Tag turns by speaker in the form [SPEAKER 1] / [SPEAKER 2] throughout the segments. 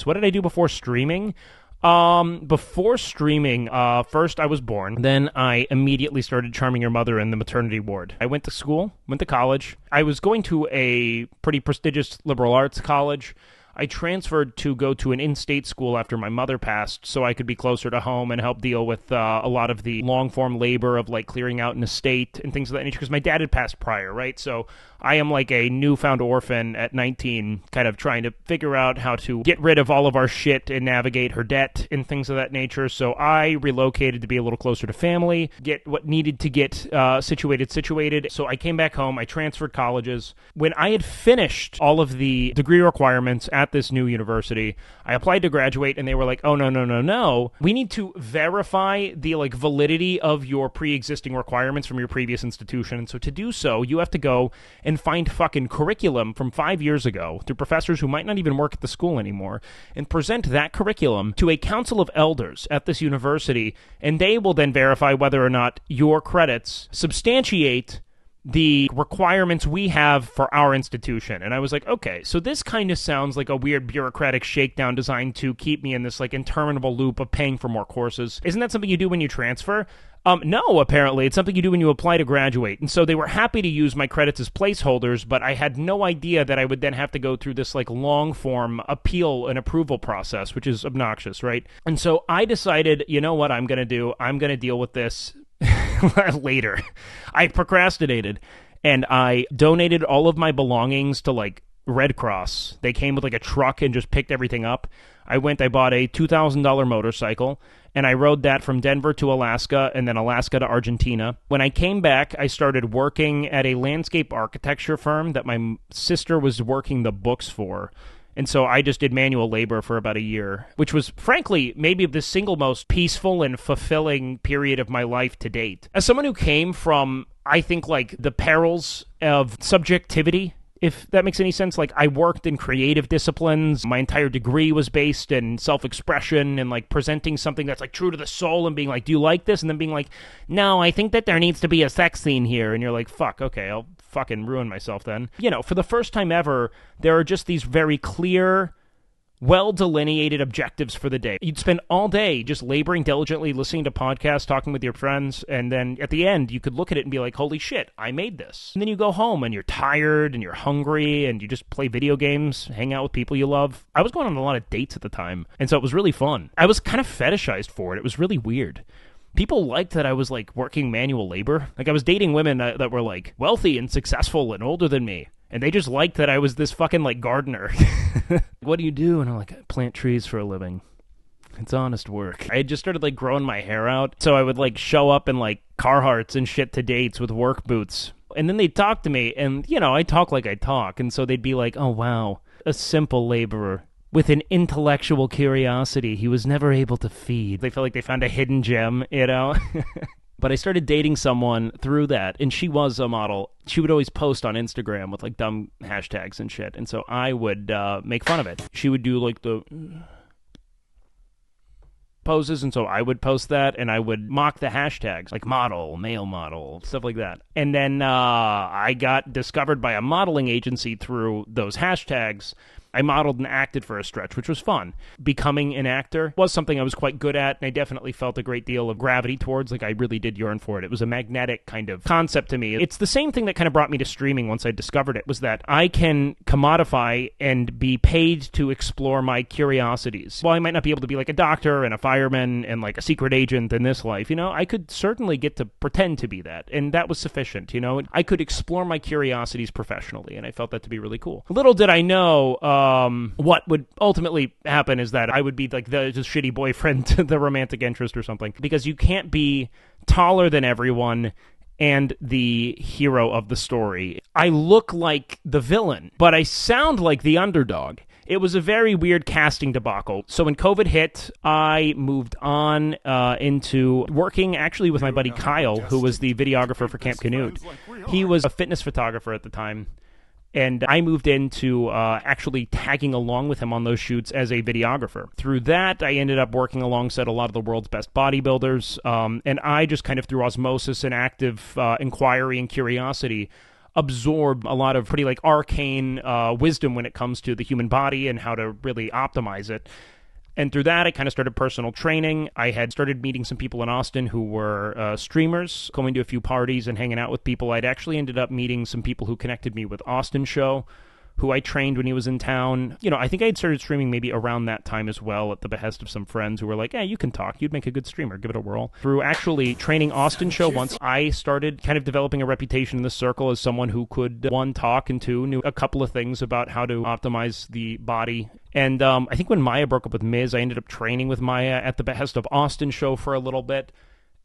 [SPEAKER 1] So what did I do before streaming? Before streaming, first I was born. Then I immediately started charming your mother in the maternity ward. I went to school, went to college. I was going to a pretty prestigious liberal arts college. I transferred to go to an in-state school after my mother passed so I could be closer to home and help deal with a lot of the long-form labor of, like, clearing out an estate and things of that nature, because my dad had passed prior, right? So I am like a newfound orphan at 19, kind of trying to figure out how to get rid of all of our shit and navigate her debt and things of that nature. So I relocated to be a little closer to family, get what needed to get situated. So I came back home. I transferred colleges. When I had finished all of the degree requirements at this new university, I applied to graduate, and they were like, oh, no. We need to verify the, like, validity of your pre-existing requirements from your previous institution. And so to do so, you have to go and find fucking curriculum from 5 years ago through professors who might not even work at the school anymore and present that curriculum to a council of elders at this university, and they will then verify whether or not your credits substantiate the requirements we have for our institution. And I was like, okay, so this kind of sounds like a weird bureaucratic shakedown designed to keep me in this, like, interminable loop of paying for more courses. Isn't that something you do when you transfer? No, apparently. It's something you do when you apply to graduate. And so they were happy to use my credits as placeholders, but I had no idea that I would then have to go through this, like, long-form appeal and approval process, which is obnoxious, right? And so I decided, you know what I'm going to do? I'm going to deal with this later. I procrastinated, and I donated all of my belongings to, like, Red Cross. They came with, like, a truck and just picked everything up. I bought a $2,000 motorcycle, and I rode that from Denver to Alaska, and then Alaska to Argentina. When I came back, I started working at a landscape architecture firm that my sister was working the books for. And so I just did manual labor for about a year, which was, frankly, maybe the single most peaceful and fulfilling period of my life to date. As someone who came from, I think, like, the perils of subjectivity, if that makes any sense. Like, I worked in creative disciplines. My entire degree was based in self-expression and, like, presenting something that's, like, true to the soul and being like, do you like this? And then being like, no, I think that there needs to be a sex scene here. And you're like, fuck, okay, I'll fucking ruin myself then. You know, for the first time ever, there are just these very clear, well-delineated objectives for the day. You'd spend all day just laboring diligently, listening to podcasts, talking with your friends, and then at the end, you could look at it and be like, holy shit, I made this. And then you go home, and you're tired, and you're hungry, and you just play video games, hang out with people you love. I was going on a lot of dates at the time, and so it was really fun. I was kind of fetishized for it. It was really weird. People liked that I was, like, working manual labor. Like, I was dating women that were, like, wealthy and successful and older than me. And they just liked that I was this fucking, like, gardener. What do you do? And I'm like, I plant trees for a living. It's honest work. I had just started, like, growing my hair out. So I would, like, show up in, like, Carhartts and shit to dates with work boots. And then they'd talk to me. And, you know, I talk like I talk. And so they'd be like, oh, wow, a simple laborer with an intellectual curiosity he was never able to feed. They felt like they found a hidden gem, you know? But I started dating someone through that, and she was a model. She would always post on Instagram with, like, dumb hashtags and shit, and so I would make fun of it. She would do, like, the poses, and so I would post that, and I would mock the hashtags, like model, male model, stuff like that. And then I got discovered by a modeling agency through those hashtags. I modeled and acted for a stretch, which was fun. Becoming an actor was something I was quite good at, and I definitely felt a great deal of gravity towards. Like, I really did yearn for it. It was a magnetic kind of concept to me. It's the same thing that kind of brought me to streaming once I discovered it, was that I can commodify and be paid to explore my curiosities. While I might not be able to be like a doctor and a fireman and, like, a secret agent in this life, you know, I could certainly get to pretend to be that, and that was sufficient, you know? I could explore my curiosities professionally, and I felt that to be really cool. Little did I know, what would ultimately happen is that I would be like the shitty boyfriend to the romantic interest or something, because you can't be taller than everyone and the hero of the story. I look like the villain, but I sound like the underdog. It was a very weird casting debacle. So when COVID hit, I moved on into working actually with my buddy Kyle, who was the videographer for Camp Canute. He was a fitness photographer at the time. And I moved into actually tagging along with him on those shoots as a videographer. Through that, I ended up working alongside a lot of the world's best bodybuilders. And I just kind of, through osmosis and active inquiry and curiosity, absorb a lot of pretty like arcane wisdom when it comes to the human body and how to really optimize it. And through that, I kind of started personal training. I had started meeting some people in Austin who were streamers, going to a few parties and hanging out with people. I'd actually ended up meeting some people who connected me with Austin Show, who I trained when he was in town. You know, I think I had started streaming maybe around that time as well at the behest of some friends who were like, hey, you can talk. You'd make a good streamer. Give it a whirl. Through actually training Austin Show once, I started kind of developing a reputation in the circle as someone who could, one, talk, and two, knew a couple of things about how to optimize the body. And I think when Maya broke up with Miz, I ended up training with Maya at the behest of Austin Show for a little bit.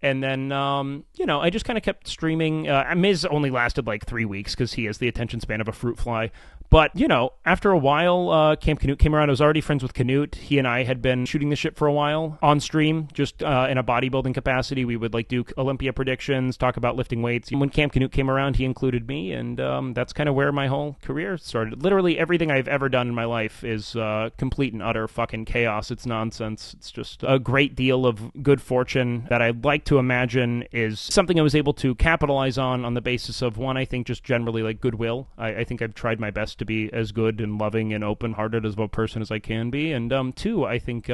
[SPEAKER 1] And then, I just kind of kept streaming. Miz only lasted like 3 weeks because he has the attention span of a fruit fly. But, after a while, Camp Canute came around. I was already friends with Canute. He and I had been shooting the shit for a while on stream, just in a bodybuilding capacity. We would do Olympia predictions, talk about lifting weights. When Camp Canute came around, he included me, and that's kind of where my whole career started. Literally everything I've ever done in my life is complete and utter fucking chaos. It's nonsense. It's just a great deal of good fortune that I'd like to imagine is something I was able to capitalize on the basis of, one, I think just generally goodwill. I think I've tried my best to be as good and loving and open-hearted as a person as I can be. And two, I think,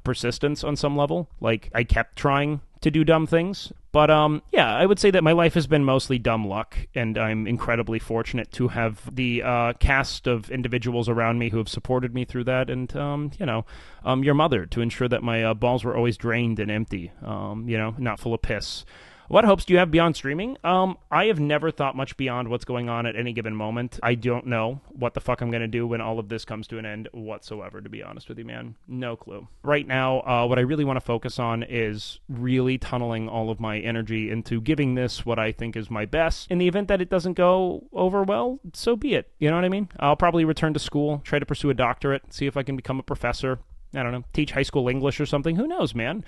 [SPEAKER 1] persistence on some level. I kept trying to do dumb things. But I would say that my life has been mostly dumb luck, and I'm incredibly fortunate to have the cast of individuals around me who have supported me through that, and your mother to ensure that my balls were always drained and empty, not full of piss. What hopes do you have beyond streaming? I have never thought much beyond what's going on at any given moment. I don't know what the fuck I'm going to do when all of this comes to an end whatsoever, to be honest with you, man. No clue. Right now, what I really want to focus on is really tunneling all of my energy into giving this what I think is my best. In the event that it doesn't go over well, so be it. You know what I mean? I'll probably return to school, try to pursue a doctorate, see if I can become a professor. I don't know, teach high school English or something. Who knows, man?